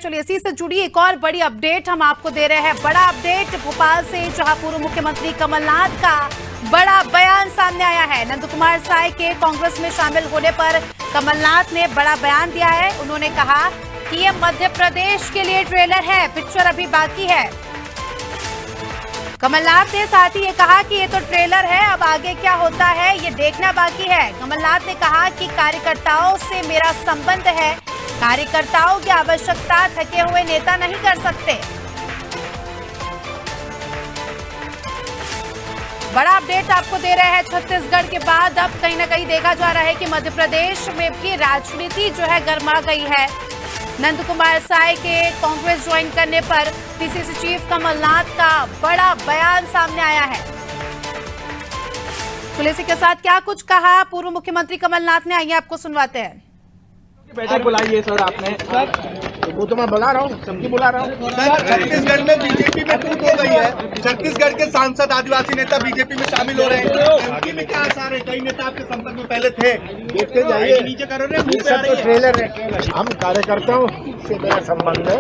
चलिए इसी से जुड़ी एक और बड़ी अपडेट हम आपको दे रहे हैं। बड़ा अपडेट भोपाल से, जहां पूर्व मुख्यमंत्री कमलनाथ का बड़ा बयान सामने आया है। नंद कुमार साय के कांग्रेस में शामिल होने पर कमलनाथ ने बड़ा बयान दिया है। उन्होंने कहा कि ये मध्य प्रदेश के लिए ट्रेलर है, पिक्चर अभी बाकी है। कमलनाथ ने साथ ही ये कहा कि ये तो ट्रेलर है, अब आगे क्या होता है ये देखना बाकी है। कमलनाथ ने कहा कि कार्यकर्ताओं से मेरा संबंध है, कार्यकर्ताओं की आवश्यकता थके हुए नेता नहीं कर सकते। बड़ा अपडेट आपको दे रहे हैं। छत्तीसगढ़ के बाद अब कहीं ना कहीं देखा जा रहा है कि मध्य प्रदेश में भी राजनीति जो है गर्मा गई है। नंद कुमार साय के कांग्रेस ज्वाइन करने पर पीसीसी चीफ कमलनाथ का बड़ा बयान सामने आया है। पुलिस के साथ क्या कुछ कहा पूर्व मुख्यमंत्री कमलनाथ ने, आइए आपको सुनवाते हैं। बैठक बुलाई है सर आपने? सर वो तो मैं बुला रहा हूँ, सबकी बुला रहा हूँ। सर छत्तीसगढ़ में बीजेपी में टूट हो गई है। छत्तीसगढ़ के सांसद आदिवासी नेता बीजेपी में शामिल हो रहे हैं। एमपी में क्या आसार है? कई नेता आपके संपर्क में पहले थे, देखते जाइए। नीचे करो रे, ये सब तो ट्रेलर है। हम कार्यकर्ताओं से मेरा संबंध है,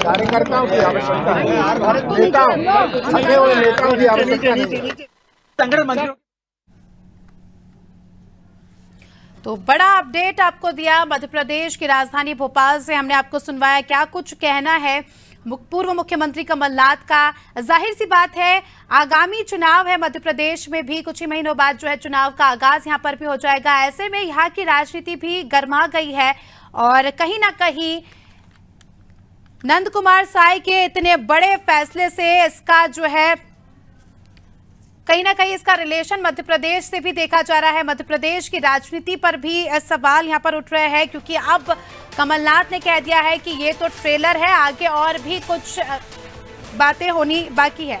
कार्यकर्ताओं की आवश्यकता है, नेताओं थके हुए नेताओं की आवश्यकता नहीं। संगठन मंत्रियों तो बड़ा अपडेट आपको दिया मध्य प्रदेश की राजधानी भोपाल से, हमने आपको सुनवाया क्या कुछ कहना है पूर्व मुख्यमंत्री कमलनाथ का। जाहिर सी बात है आगामी चुनाव है मध्य प्रदेश में भी, कुछ ही महीनों बाद जो है चुनाव का आगाज यहां पर भी हो जाएगा। ऐसे में यहां की राजनीति भी गर्मा गई है और कहीं ना कहीं नंद कुमार साय के इतने बड़े फैसले से इसका जो है कहीं ना कहीं इसका रिलेशन मध्य प्रदेश से भी देखा जा रहा है। मध्य प्रदेश की राजनीति पर भी सवाल यहां पर उठ रहे हैं, क्योंकि अब कमलनाथ ने कह दिया है कि ये तो ट्रेलर है, आगे और भी कुछ बातें होनी बाकी है।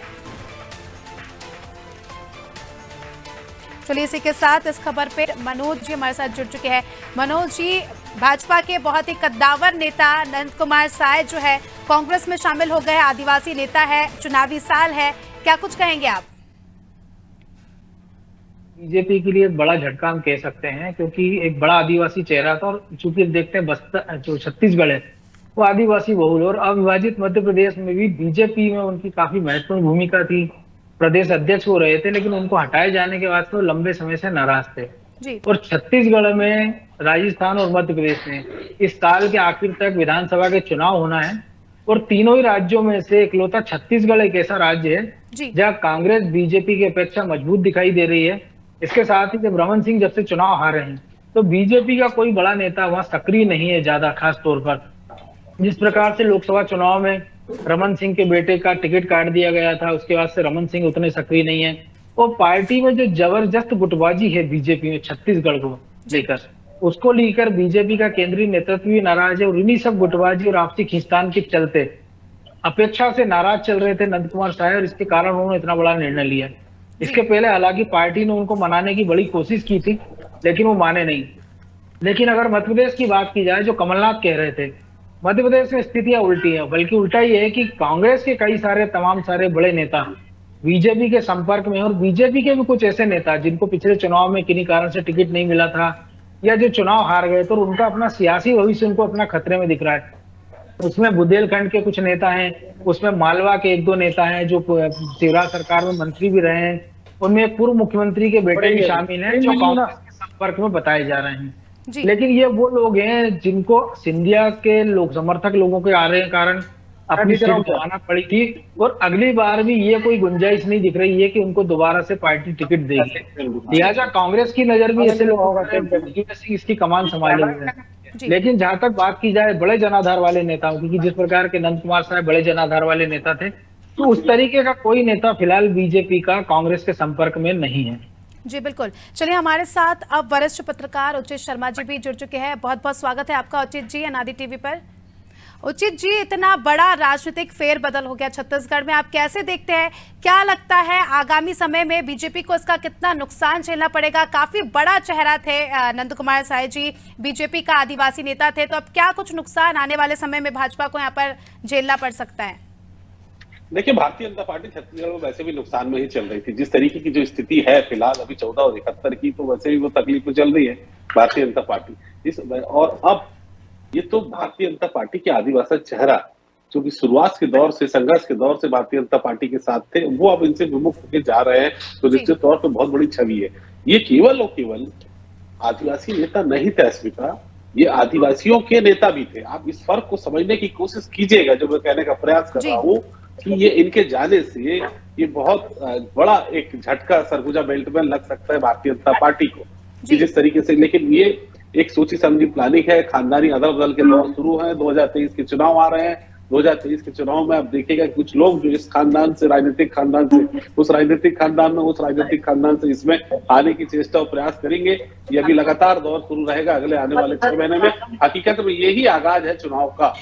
चलिए इसी के साथ इस खबर पे मनोज जी हमारे साथ जुड़ चुके हैं। मनोज जी, भाजपा के बहुत ही कद्दावर नेता नंद कुमार साय जो है कांग्रेस में शामिल हो गए, आदिवासी नेता है, चुनावी साल है, क्या कुछ कहेंगे आप? बीजेपी के लिए एक बड़ा झटका हम कह सकते हैं, क्योंकि एक बड़ा आदिवासी चेहरा था और चूंकि देखते हैं बस्तर जो छत्तीसगढ़ है वो आदिवासी बहुल और अविभाजित मध्य प्रदेश में भी बीजेपी में उनकी काफी महत्वपूर्ण भूमिका थी। प्रदेश अध्यक्ष हो रहे थे, लेकिन उनको हटाए जाने के बाद तो लंबे समय से नाराज थे जी। और छत्तीसगढ़ में, राजस्थान और मध्य प्रदेश में इस साल के आखिर तक विधानसभा के चुनाव होना है और तीनों ही राज्यों में से इकलौता छत्तीसगढ़ एक ऐसा राज्य है जहाँ कांग्रेस बीजेपी की अपेक्षा मजबूत दिखाई दे रही है। इसके साथ ही जब रमन सिंह जब से चुनाव हारे हैं तो बीजेपी का कोई बड़ा नेता वहां सक्रिय नहीं है ज्यादा, खास तौर पर जिस प्रकार से लोकसभा चुनाव में रमन सिंह के बेटे का टिकट काट दिया गया था, उसके बाद से रमन सिंह उतने सक्रिय नहीं है। और पार्टी में जो जबरदस्त गुटबाजी है बीजेपी में छत्तीसगढ़ को लेकर, उसको लेकर बीजेपी का केंद्रीय नेतृत्व भी नाराज है और इन्हीं सब गुटबाजी और आपसी खींचतान के चलते अपेक्षा से नाराज चल रहे थे नंद कुमार साय और इसके कारण उन्होंने इतना बड़ा निर्णय लिया। इसके पहले हालांकि पार्टी ने उनको मनाने की बड़ी कोशिश की थी, लेकिन वो माने नहीं। लेकिन अगर मध्य प्रदेश की बात की जाए, जो कमलनाथ कह रहे थे, मध्य प्रदेश में स्थितियां उल्टी है, बल्कि उल्टा ये है कि कांग्रेस के कई सारे तमाम सारे बड़े नेता बीजेपी के संपर्क में और बीजेपी के भी कुछ ऐसे नेता जिनको पिछले चुनाव में किन्हीं कारण से टिकट नहीं मिला था या जो चुनाव हार गए तो उनका अपना सियासी भविष्य उनको अपना खतरे में दिख रहा है। उसमें बुंदेलखंड के कुछ नेता हैं, उसमें मालवा के एक दो नेता हैं जो शिवराज सरकार में मंत्री भी रहे हैं, उनमें पूर्व मुख्यमंत्री के बेटे भी शामिल हैं जो कांग्रेस के संपर्क में बताए जा रहे हैं। लेकिन ये वो लोग हैं जिनको सिंधिया के लोग समर्थक लोगों के आ रहे हैं कारण अपनी सीट गंवाना पड़ी थी और अगली बार भी ये कोई गुंजाइश नहीं दिख रही है कि उनको दोबारा से पार्टी टिकट देगी। लिहाजा कांग्रेस की नजर में ऐसे लोग इसकी कमान संभाले हुए हैं। लेकिन जहां तक बात की जाए बड़े जनाधार वाले नेताओं की, जिस प्रकार के नंद कुमार साहब बड़े जनाधार वाले नेता थे, तो उस तरीके का कोई नेता फिलहाल बीजेपी का कांग्रेस के संपर्क में नहीं है। जी बिल्कुल। चलिए हमारे साथ अब वरिष्ठ पत्रकार उचित शर्मा जी भी जुड़ चुके हैं। बहुत बहुत स्वागत है आपका उचित जी अनादि टीवी पर। उचित जी, इतना बड़ा राजनीतिक फेरबदल हो गया छत्तीसगढ़ में, आप कैसे देखते हैं? क्या लगता है आगामी समय में बीजेपी को इसका कितना नुकसान झेलना पड़ेगा? काफी बड़ा चेहरा थे नंद कुमार साय जी, बीजेपी का आदिवासी नेता थे, तो अब क्या कुछ नुकसान आने वाले समय में भाजपा को यहाँ पर झेलना पड़ सकता है? देखिए, भारतीय जनता पार्टी छत्तीसगढ़ में वैसे भी नुकसान में ही चल रही थी। जिस तरीके की जो स्थिति है फिलहाल अभी 14 और 71 की, तो वैसे भी वो तकलीफ में चल रही है भारतीय जनता पार्टी। और अब ये तो भारतीय जनता पार्टी के आदिवासी चेहरा जो कि शुरुआत के दौर से, संघर्ष के दौर से भारतीय जनता पार्टी के साथ थे, वो अब इनसे विमुख होकर जा रहे हैं, तो निश्चित तौर पर बहुत बड़ी छवि है। ये केवल और केवल आदिवासी नेता नहीं थे अस्मिता, ये आदिवासियों के नेता भी थे। आप इस फर्क को समझने की कोशिश कीजिएगा, जो मैं कहने का प्रयास कर रहा हूँ कि ये इनके जाने से ये बहुत बड़ा एक झटका सरगुजा बेल्ट में लग सकता है भारतीय जनता पार्टी को, कि जिस तरीके से। लेकिन ये एक सोची समझी प्लानिंग है, खानदानी अदल बदल के दौर शुरू है, 2023 के चुनाव आ रहे हैं। 2023 के चुनाव में आप देखिएगा कुछ लोग जो इस खानदान से, राजनीतिक खानदान से उस राजनीतिक खानदान में, उस राजनीतिक खानदान से इसमें आने की चेष्टा और प्रयास करेंगे। ये अभी लगातार दौर शुरू रहेगा अगले आने वाले 6 महीने में। हकीकत में यही आगाज है चुनाव का।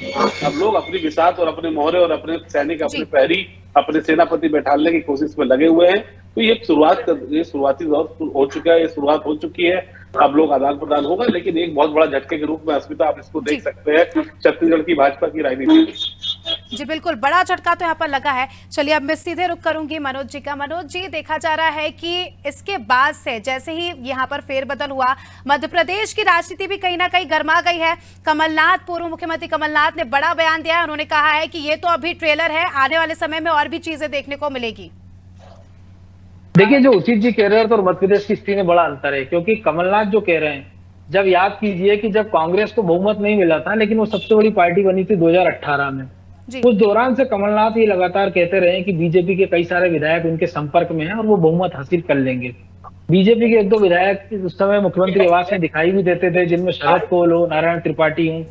अब लोग अपनी बिसात और अपने मोहरे और अपने सैनिक, अपने पैरी, अपने सेनापति बैठाने की कोशिश में लगे हुए हैं। तो ये शुरुआती दौर हो चुका है, ये शुरुआत हो चुकी है। अब लोग आदान प्रदान होगा, लेकिन एक बहुत बड़ा झटके के रूप में अस्मिता आप इसको देख सकते हैं छत्तीसगढ़ की भाजपा की राजनीति। जी बिल्कुल, बड़ा झटका तो यहाँ पर लगा है। चलिए अब मैं सीधे रुक करूंगी मनोज जी का। मनोज जी, देखा जा रहा है कि इसके बाद से जैसे ही यहाँ पर फेरबदल हुआ, मध्य प्रदेश की राजनीति भी कहीं ना कहीं गर्मा गई है। कमलनाथ, पूर्व मुख्यमंत्री कमलनाथ ने बड़ा बयान दिया है। उन्होंने कहा है कि ये तो अभी ट्रेलर है, आने वाले समय में और भी चीजें देखने को मिलेगी। देखिए, जो उचित जी कह रहे हैं और मध्य प्रदेश की स्थिति में बड़ा अंतर है, क्योंकि कमलनाथ जो कह रहे हैं, जब याद कीजिए कि जब कांग्रेस को बहुमत नहीं मिला था, लेकिन वो सबसे बड़ी पार्टी बनी थी 2018 में, उस दौरान से कमलनाथ ये लगातार कहते रहे कि बीजेपी के कई सारे विधायक उनके संपर्क में हैं और वो बहुमत हासिल कर लेंगे। बीजेपी के 1-2 विधायक उस समय मुख्यमंत्री आवास में दिखाई भी देते थे, जिनमें शरद कोल हो, नारायण त्रिपाठी हो।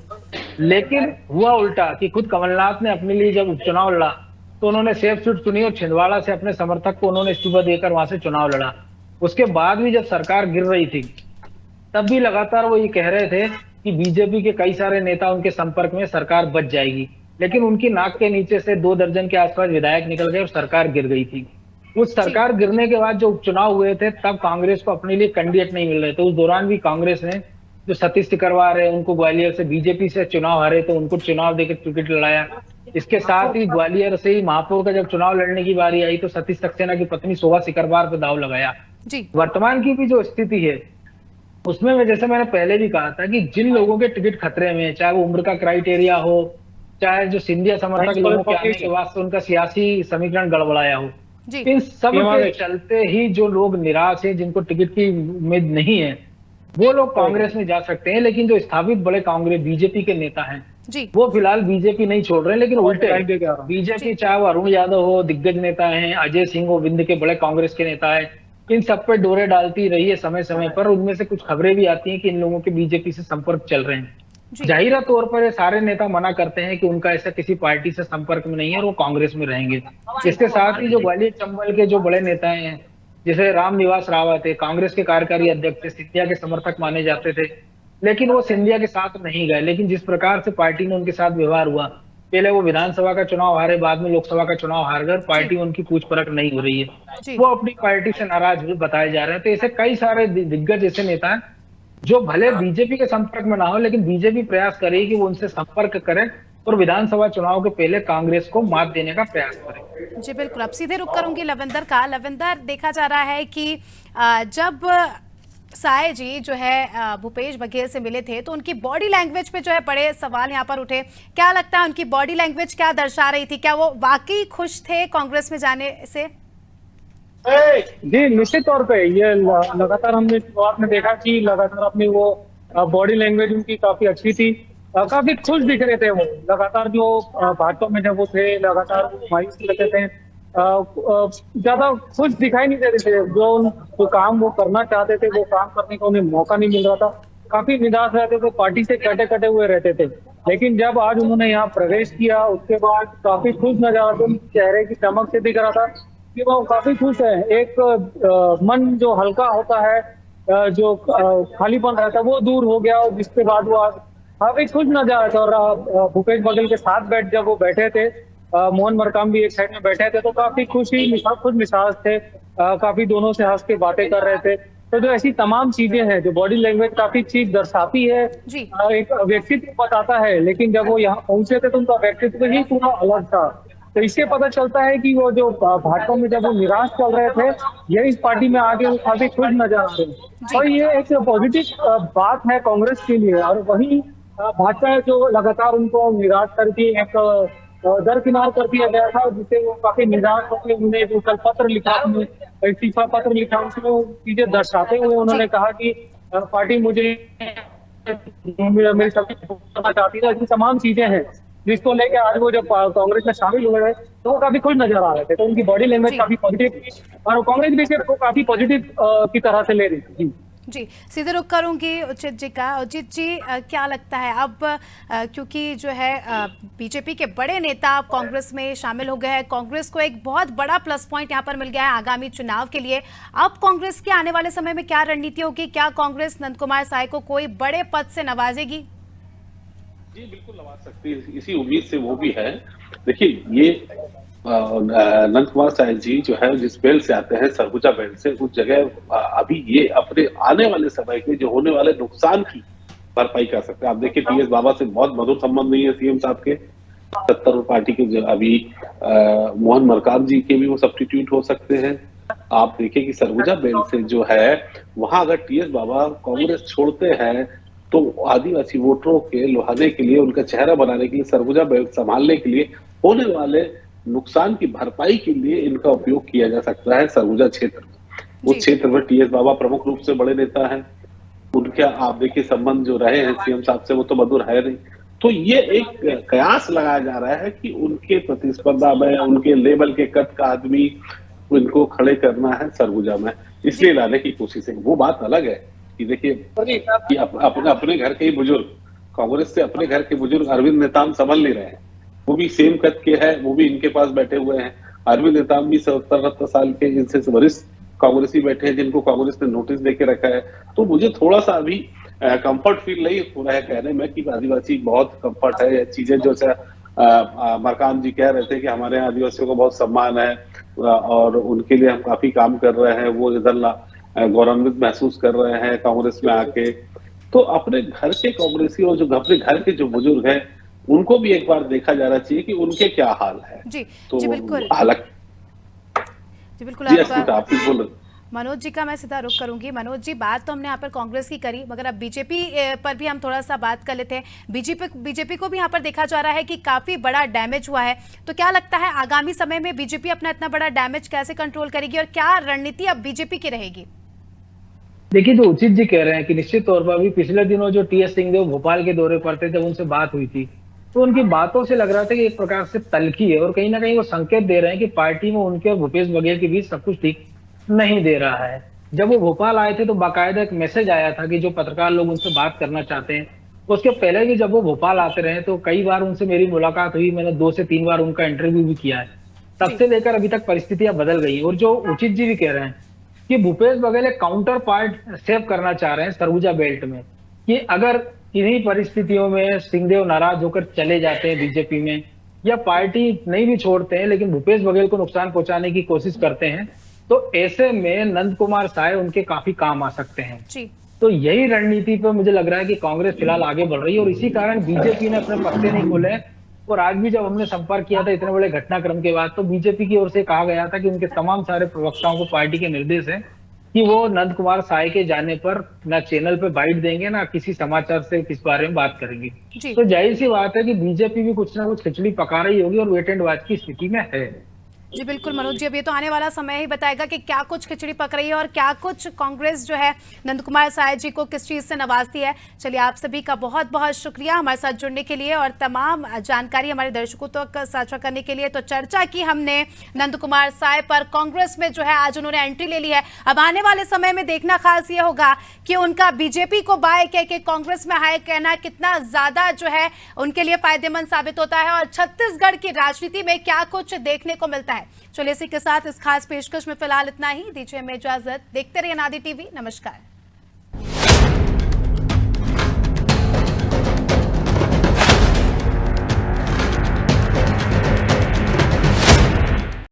लेकिन हुआ उल्टा कि खुद कमलनाथ ने अपने लिए जब उपचुनाव लड़ा तो उन्होंने सेफ सीट चुनी और छिंदवाड़ा से अपने समर्थक को उन्होंने इस्तीफा देकर वहां से चुनाव लड़ा। उसके बाद भी जब सरकार गिर रही थी, तब भी लगातार वो ये कह रहे थे कि बीजेपी के कई सारे नेता उनके संपर्क में, सरकार बच जाएगी। लेकिन उनकी नाक के नीचे से 2 दर्जन के आसपास विधायक निकल गए और सरकार गिर गई थी। उस सरकार गिरने के बाद जो उपचुनाव हुए थे, तब कांग्रेस को अपने लिए कैंडिडेट नहीं मिल रहे थे। उस दौरान भी कांग्रेस ने जो सतीश करवा रहे, उनको ग्वालियर से, बीजेपी से चुनाव हारे तो उनको चुनाव देकर टिकट लड़ाया। इसके साथ ही ग्वालियर से ही महापौर का जब चुनाव लड़ने की बारी आई तो सतीश सक्सेना की पत्नी शोभा सिकरवार पे दाव लगाया। वर्तमान की भी जो स्थिति है उसमें जैसे मैंने पहले भी कहा था कि जिन लोगों के टिकट खतरे में, चाहे वो उम्र का क्राइटेरिया हो, चाहे जो सिंधिया समर्थक लोगों के आने के वास्ते उनका सियासी समीकरण गड़बड़ाया हो, इन सब के चलते ही जो लोग निराश हैं, जिनको टिकट की उम्मीद नहीं है, वो लोग कांग्रेस में जा सकते हैं। लेकिन जो स्थापित बड़े कांग्रेस बीजेपी के नेता हैं, वो फिलहाल बीजेपी नहीं छोड़ रहे हैं। लेकिन उल्टे बीजेपी, चाहे वो अरुण यादव हो, दिग्गज नेता हैं, अजय सिंह हो, विंध्य के बड़े कांग्रेस के नेता है, इन सब पे डोरे डालती रही है समय समय पर। उनमें से कुछ खबरें भी आती हैं कि इन लोगों के बीजेपी से संपर्क चल रहे हैं। जाहिरा तौर पर ये सारे नेता मना करते हैं कि उनका ऐसा किसी पार्टी से संपर्क में नहीं है और वो कांग्रेस में रहेंगे। इसके साथ ही जो ग्वालियर चंबल के जो बड़े नेता हैं, जैसे रामनिवास रावत है, कांग्रेस के कार्यकारी अध्यक्ष, सिंधिया के समर्थक माने जाते थे, लेकिन वो सिंधिया के साथ नहीं गए। लेकिन जिस प्रकार से पार्टी ने उनके साथ व्यवहार हुआ, पहले वो विधानसभा का चुनाव हारे, बाद में लोकसभा का चुनाव हार गए, पार्टी उनकी पूछ परख नहीं हो रही है, वो अपनी पार्टी से नाराज बताए जा रहे हैं। तो ऐसे कई सारे दिग्गज ऐसे नेता हैं जो भले बीजेपी के संपर्क में ना हो, लेकिन बीजेपी प्रयास करेगी कि वो उनसे संपर्क करें और विधानसभा चुनाव के पहले कांग्रेस को मात देने का प्रयास करें। जी बिल्कुल, अब सीधे रुक करूंगी लविंदर का। लविंदर, देखा जा रहा है कि जब साय जी जो है भूपेश बघेल से मिले थे तो उनकी बॉडी लैंग्वेज पे जो है बड़े सवाल यहाँ पर उठे। क्या लगता है उनकी बॉडी लैंग्वेज क्या दर्शा रही थी? क्या वो वाकई खुश थे कांग्रेस में जाने से? जी निश्चित तौर पे ये लगातार हमने शुरुआत में देखा कि लगातार अपनी वो बॉडी लैंग्वेज उनकी काफी अच्छी थी, काफी खुश दिख रहे थे वो। लगातार जो भाजपा में जब वो थे, लगातार मायूस रहते थे, ज्यादा खुश दिखाई नहीं देते थे। जो काम वो करना चाहते थे वो काम करने का उन्हें मौका नहीं मिल रहा था, काफी निराश रहते थे, पार्टी से कटे कटे हुए रहते थे। लेकिन जब आज उन्होंने यहाँ प्रवेश किया, उसके बाद काफी खुश नजर आ रहे, चेहरे की चमक से दिख रहा था कि वो काफी खुश है। एक मन जो हल्का होता है, जो खालीपन रहता है, वो दूर हो गया, और जिसके बाद वो काफी खुश नजर आ रहा था। और भूपेश बघेल के साथ जब वो बैठे थे, मोहन मरकाम भी एक साइड में बैठे थे, तो काफी खुश मिजाज थे, काफी दोनों से हंस के बातें कर रहे थे। तो जो ऐसी तमाम चीजें हैं, जो बॉडी लैंग्वेज काफी चीज दर्शाती है, एक व्यक्तित्व बताता है। लेकिन जब वो यहाँ पहुंचे थे तो उनका व्यक्तित्व ही पूरा अलग था। तो इससे पता चलता है कि वो जो भाजपा में जब वो निराश चल रहे थे, ये इस पार्टी में आगे वो काफी खुश नजर आ रहे हैं। और ये एक पॉजिटिव बात है कांग्रेस के लिए। और वही भाजपा है जो लगातार उनको निराश करके एक दरकिनार कर दिया गया था, जिससे वो काफी निराश होकर उन्होंने जो कल पत्र लिखा, अपने इस्तीफा पत्र लिखा, उसमें वो चीजें दर्शाते हुए उन्होंने कहा कि पार्टी मुझे मेरी सभी करना चाहती है, ऐसी तमाम चीजें हैं जिसको लेकर आज वो जब कांग्रेस में शामिल हुए हैं तो वो काफी खुश नजर आ रहे थे। तो उनकी बॉडी लैंग्वेज काफी पॉजिटिव थी और कांग्रेस भी इसे काफी पॉजिटिव की तरह से ले रही थी। जी, सीधे रुख करूंगी उचित जी का। उचित जी, क्या लगता है अब क्योंकि जो है बीजेपी के बड़े नेता अब कांग्रेस में शामिल हो गए हैं, कांग्रेस को एक बहुत बड़ा प्लस पॉइंट यहां पर मिल गया है आगामी चुनाव के लिए। अब कांग्रेस के आने वाले समय में क्या रणनीति होगी? क्या कांग्रेस नंद कुमार साय को कोई बड़े पद से नवाजेगी? जी बिल्कुल नवाज सकती है, इसी उम्मीद से वो भी है। देखिए, ये नंद कुमार साय जी जो है जिस बेल्ट से आते हैं, सरगुजा बेल्ट से, उस जगह अभी ये अपने आने वाले समय के जो होने वाले नुकसान की भरपाई कर सकते हैं। आप देखिए, टीएस बाबा से बहुत मधुर संबंध नहीं है सीएम साहब के। सत्तर पार्टी के जो अभी मोहन मरकाम जी के भी वो सब्स्टिट्यूट हो सकते हैं। आप देखिए कि सरगुजा बेल्ट से जो है वहां अगर टीएस बाबा कांग्रेस छोड़ते हैं तो आदिवासी वोटरों के लुभाने के लिए, उनका चेहरा बनाने के लिए, सरगुजा बेल्ट संभालने के लिए, होने वाले नुकसान की भरपाई के लिए इनका उपयोग किया जा सकता है सरगुजा क्षेत्र में। उस क्षेत्र में टीएस बाबा प्रमुख रूप से बड़े नेता हैं। उनके आप देखिए संबंध जो रहे हैं सीएम साहब से वो तो मधुर है नहीं। तो ये एक कयास लगाया जा रहा है कि उनके प्रतिस्पर्धा में उनके लेवल के कद का आदमी इनको खड़े करना है सरगुजा में, इसलिए लाने की कोशिश है। वो बात अलग है कि देखिए कि अपने घर के ही बुजुर्ग, कांग्रेस से अपने घर के बुजुर्ग अरविंद नेताम संभल नहीं रहे हैं, वो भी सेम कद के हैं, वो भी इनके पास बैठे हुए हैं। अरविंद नेताम भी 70-72 साल के जिनसे वरिष्ठ कांग्रेसी बैठे हैं, जिनको कांग्रेस ने नोटिस देके रखा है। तो मुझे थोड़ा सा अभी कंफर्ट फील नहीं हो रहा है कहने में कि आदिवासी बहुत कंफर्ट है। चीजें जो मरकाम जी कह रहे थे कि हमारे यहाँ आदिवासियों को बहुत सम्मान है और उनके लिए हम काफी काम कर रहे हैं, वो इधर गौरवान्वित महसूस कर रहे हैं कांग्रेस में आके। तो अपने घर के कांग्रेसी और जो अपने घर के जो बुजुर्ग हैं उनको भी एक बार देखा जाना चाहिए कि उनके क्या हाल है। जी, तो जी बिल्कुल, जी बिल्कुल। आप बोल रहे। मनोज जी का मैं सीधा रुख करूंगी। मनोज जी, बात तो हमने यहाँ पर कांग्रेस की करी, मगर अब बीजेपी पर भी हम थोड़ा सा बात कर लेते हैं। बीजेपी को भी यहाँ पर देखा जा रहा है कि काफी बड़ा डैमेज हुआ है। तो क्या लगता है आगामी समय में बीजेपी अपना इतना बड़ा डैमेज कैसे कंट्रोल करेगी और क्या रणनीति अब बीजेपी की रहेगी? देखिए, जो उचित जी कह रहे हैं कि निश्चित तौर पर अभी पिछले दिनों जो टीएस सिंहदेव भोपाल के दौरे पर थे, जब उनसे बात हुई थी तो उनकी बातों से लग रहा था कि एक प्रकार से तल्खी है और कहीं ना कहीं वो संकेत दे रहे हैं कि पार्टी में उनके और भूपेश बघेल के बीच सब कुछ ठीक नहीं दे रहा है। जब वो भोपाल आए थे तो बाकायदा एक मैसेज आया था कि जो पत्रकार लोग उनसे बात करना चाहते हैं, उसके पहले भी जब वो भोपाल आते रहे तो कई बार उनसे मेरी मुलाकात हुई, मैंने 2 से 3 बार उनका इंटरव्यू भी किया है। तब से लेकर अभी तक परिस्थितियां बदल गई। और जो उचित जी भी कह रहे हैं कि भूपेश बघेल एक काउंटर पार्ट सेव करना चाह रहे हैं सरगुजा बेल्ट में, कि अगर इन्हीं परिस्थितियों में सिंहदेव नाराज होकर चले जाते हैं बीजेपी में या पार्टी नहीं भी छोड़ते हैं लेकिन भूपेश बघेल को नुकसान पहुंचाने की कोशिश करते हैं, तो ऐसे में नंद कुमार साय उनके काफी काम आ सकते हैं। जी। तो यही रणनीति पे मुझे लग रहा है कि कांग्रेस फिलहाल आगे बढ़ रही है और इसी कारण बीजेपी ने अपने पत्ते नहीं खोले। और आज भी जब हमने संपर्क किया था इतने बड़े घटनाक्रम के बाद, तो बीजेपी की ओर से कहा गया था कि उनके तमाम सारे प्रवक्ताओं को पार्टी के निर्देश है कि वो नंद कुमार साय के जाने पर ना चैनल पे बाइट देंगे ना किसी समाचार से किस बारे में बात करेंगे। तो जाहिर सी बात है कि बीजेपी भी कुछ ना कुछ खिचड़ी पका रही होगी और वेट एंड वॉच की स्थिति में है। जी बिल्कुल मनोज जी, अब ये तो आने वाला समय ही बताएगा कि क्या कुछ खिचड़ी पक रही है और क्या कुछ कांग्रेस जो है नंद कुमार साय जी को किस चीज से नवाजती है। चलिए, आप सभी का बहुत बहुत शुक्रिया हमारे साथ जुड़ने के लिए और तमाम जानकारी हमारे दर्शकों तक साझा करने के लिए। तो चर्चा की हमने नंद कुमार साय पर, कांग्रेस में जो है आज उन्होंने एंट्री ले ली है। अब आने वाले समय में देखना खास ये होगा कि उनका बीजेपी को बाय कह के कांग्रेस में हाय कहना कितना ज्यादा जो है उनके लिए फायदेमंद साबित होता है और छत्तीसगढ़ की राजनीति में क्या कुछ देखने को मिलता है। चलिए, इसी के साथ इस खास पेशकश में फिलहाल इतना ही। दीजिए हमें इजाजत। देखते रहिए अनादि टीवी। नमस्कार।